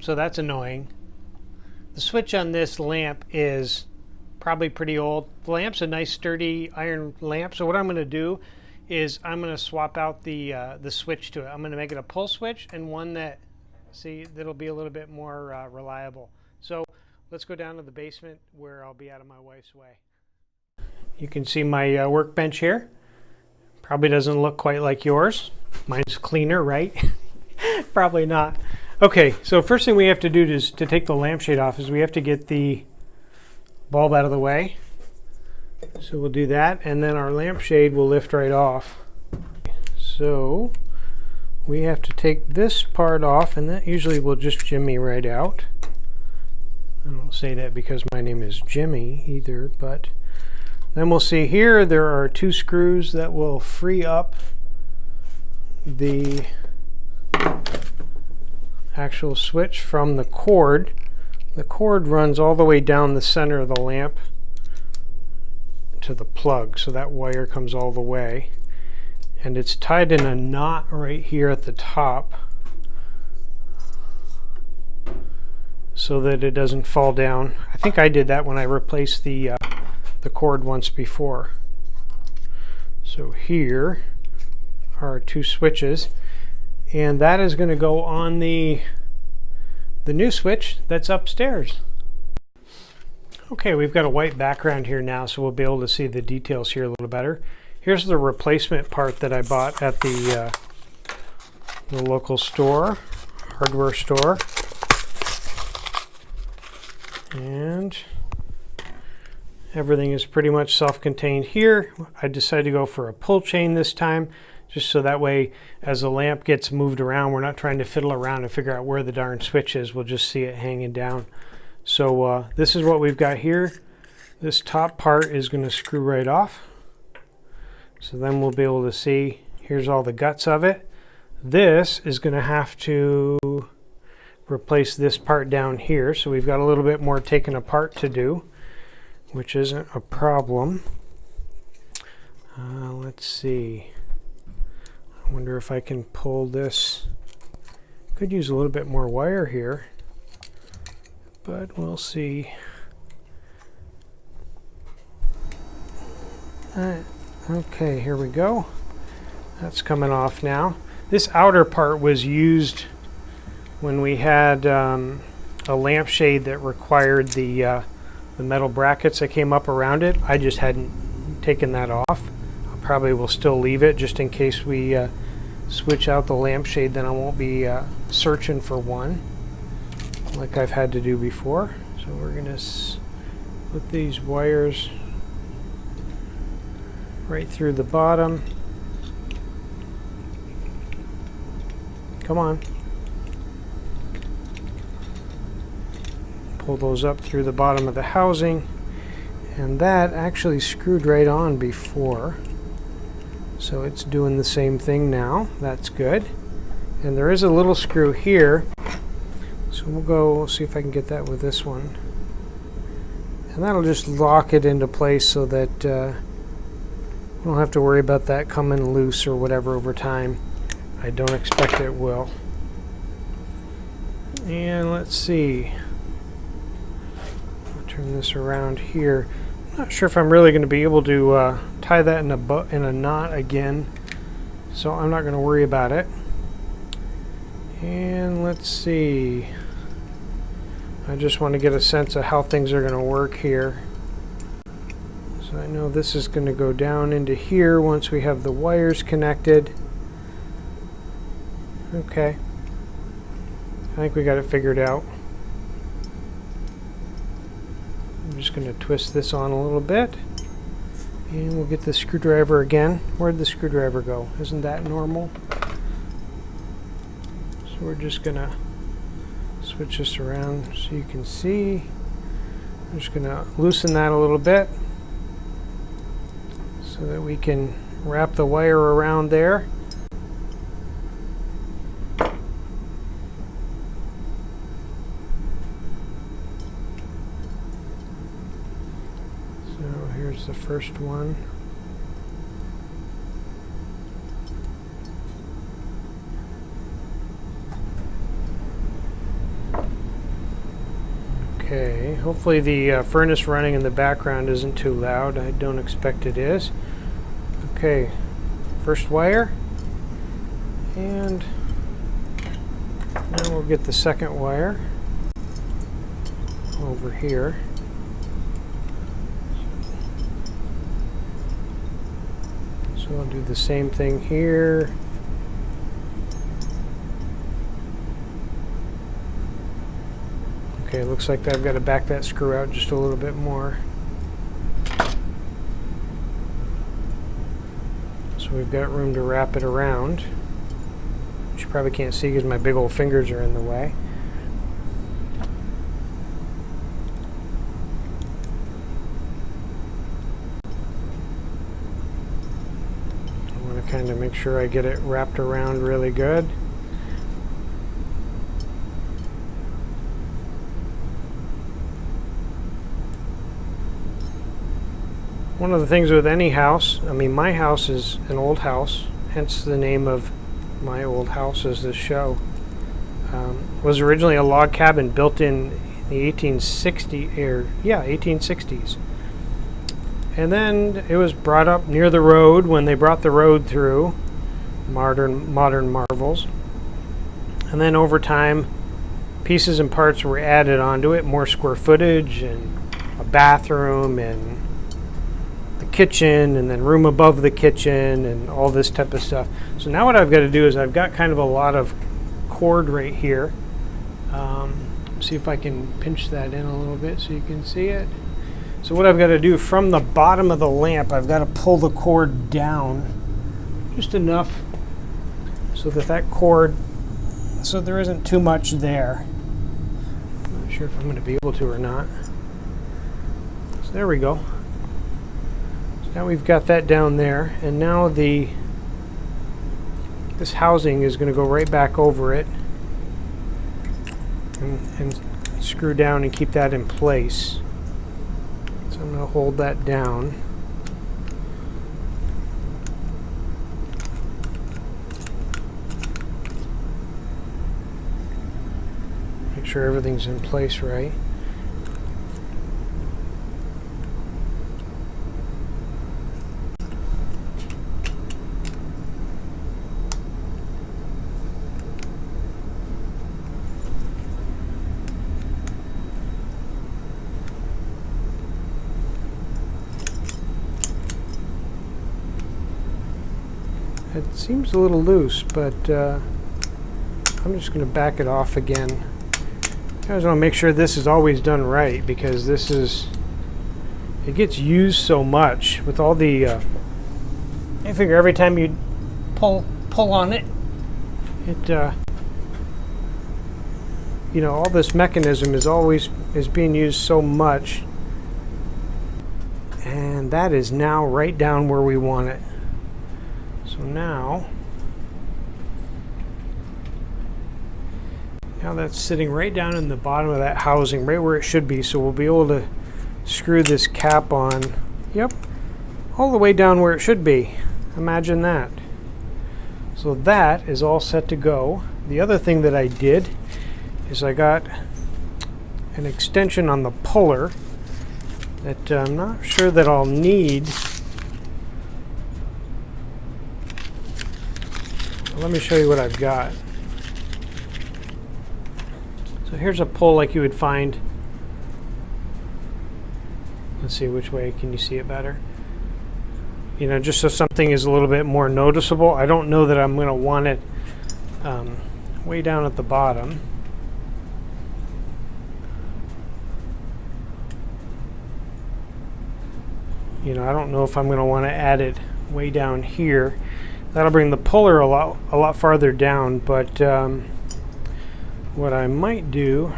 so that's annoying. The switch on this lamp is probably pretty old. The lamp's a nice sturdy iron lamp, so what I'm going to do is I'm going to swap out the switch to it. I'm going to make it a pull switch and one that, that'll be a little bit more reliable. So let's go down to the basement where I'll be out of my wife's way. You can see my workbench here. Probably doesn't look quite like yours. Mine's cleaner, right? Probably not. Okay, so first thing we have to do to take the lampshade off is we have to get the bulb out of the way. So we'll do that, and then our lampshade will lift right off. So we have to take this part off, and that usually will just jimmy right out. I don't say that because my name is Jimmy either, but then we'll see here there are 2 screws that will free up the actual switch from the cord. The cord runs all the way down the center of the lamp to the plug, so that wire comes all the way, and it's tied in a knot right here at the top so that it doesn't fall down. I think I did that when I replaced the cord once before. So here are 2 switches, and that is going to go on the new switch that's upstairs. Okay, we've got a white background here now, so we'll be able to see the details here a little better. Here's the replacement part that I bought at the local store, hardware store. And everything is pretty much self-contained here. I decided to go for a pull chain this time, just so that way as the lamp gets moved around, we're not trying to fiddle around and figure out where the darn switch is. We'll just see it hanging down. So this is what we've got here. This top part is going to screw right off. So then we'll be able to see, here's all the guts of it. This is going to have to replace this part down here. So we've got a little bit more taken apart to do, which isn't a problem. Let's see. I wonder if I can pull this. Could use a little bit more wire here, but we'll see. Okay, here we go. That's coming off now. This outer part was used when we had a lampshade that required the metal brackets that came up around it. I just hadn't taken that off. I probably will still leave it just in case we switch out the lampshade, then I won't be searching for one like I've had to do before. So we're going to put these wires right through the bottom. Come on. Pull those up through the bottom of the housing, and that actually screwed right on before, so it's doing the same thing now. That's good. And there is a little screw here, so we'll see if I can get that with this one, and that'll just lock it into place so that we don't have to worry about that coming loose or whatever over time. I don't expect it will. And let's see, I'll turn this around here. I'm not sure if I'm really going to be able to tie that in a knot again, so I'm not going to worry about it. And let's see, I just want to get a sense of how things are going to work here. So I know this is going to go down into here once we have the wires connected. Okay, I think we got it figured out. I'm just going to twist this on a little bit, and we'll get the screwdriver again. Where'd the screwdriver go? Isn't that normal? So we're just going to switch this around so you can see. I'm just going to loosen that a little bit so that we can wrap the wire around there. So here's the first one. Okay, hopefully the furnace running in the background isn't too loud. I don't expect it is. Okay, first wire, and now we'll get the second wire over here. So I'll do the same thing here. Okay, looks like I've got to back that screw out just a little bit more. So we've got room to wrap it around, which you probably can't see because my big old fingers are in the way. I want to kind of make sure I get it wrapped around really good. One of the things with any house, I mean, my house is an old house, hence the name of my old house is this show. Was originally a log cabin built in the 1860s. And then it was brought up near the road when they brought the road through, modern marvels. And then over time, pieces and parts were added onto it, more square footage and a bathroom and kitchen, and then room above the kitchen, and all this type of stuff. So now what I've got to do is I've got kind of a lot of cord right here. See if I can pinch that in a little bit so you can see it. So what I've got to do from the bottom of the lamp, I've got to pull the cord down just enough so that cord, so there isn't too much there. I'm not sure if I'm going to be able to or not. So there we go. Now we've got that down there, and now this housing is going to go right back over it and screw down and keep that in place. So I'm going to hold that down. Make sure everything's in place right. It seems a little loose, but I'm just going to back it off again. I just want to make sure this is always done right, because it gets used so much with all the, I figure every time you pull on it, you know, all this mechanism is being used so much, and that is now right down where we want it. So now that's sitting right down in the bottom of that housing, right where it should be, so we'll be able to screw this cap on, yep, all the way down where it should be. Imagine that. So that is all set to go. The other thing that I did is I got an extension on the puller that I'm not sure that I'll need. Let me show you what I've got. So here's a pull like you would find. Let's see, which way can you see it better? You know, just so something is a little bit more noticeable. I don't know that I'm going to want it way down at the bottom. You know, I don't know if I'm going to want to add it way down here. That'll bring the puller a lot farther down, but what I might do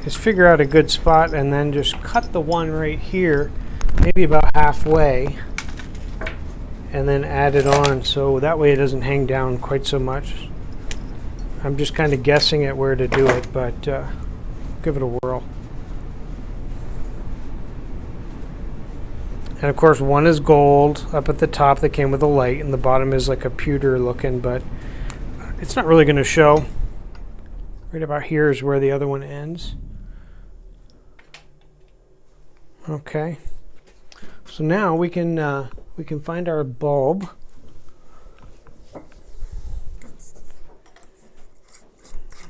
is figure out a good spot and then just cut the one right here, maybe about halfway, and then add it on, so that way it doesn't hang down quite so much. I'm just kind of guessing at where to do it, but give it a whirl. And of course, one is gold up at the top that came with a light, and the bottom is like a pewter looking, but it's not really going to show. Right about here is where the other one ends. Okay. So now we can find our bulb.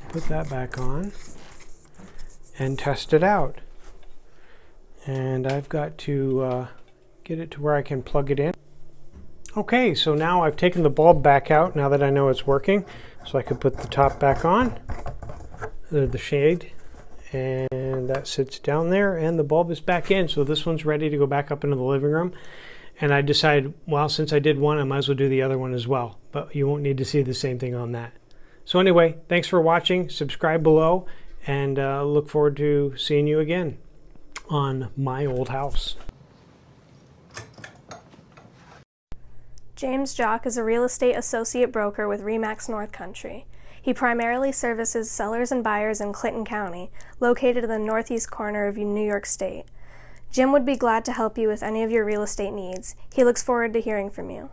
Put that back on and test it out. And I've got to get it to where I can plug it in. Okay, so now I've taken the bulb back out now that I know it's working. So I can put the top back on, the shade, and that sits down there, and the bulb is back in. So this one's ready to go back up into the living room. And I decided, well, since I did one, I might as well do the other one as well. But you won't need to see the same thing on that. So anyway, thanks for watching. Subscribe below, and look forward to seeing you again on My Old House. James Jock is a real estate associate broker with RE/MAX North Country. He primarily services sellers and buyers in Clinton County, located in the northeast corner of New York State. Jim would be glad to help you with any of your real estate needs. He looks forward to hearing from you.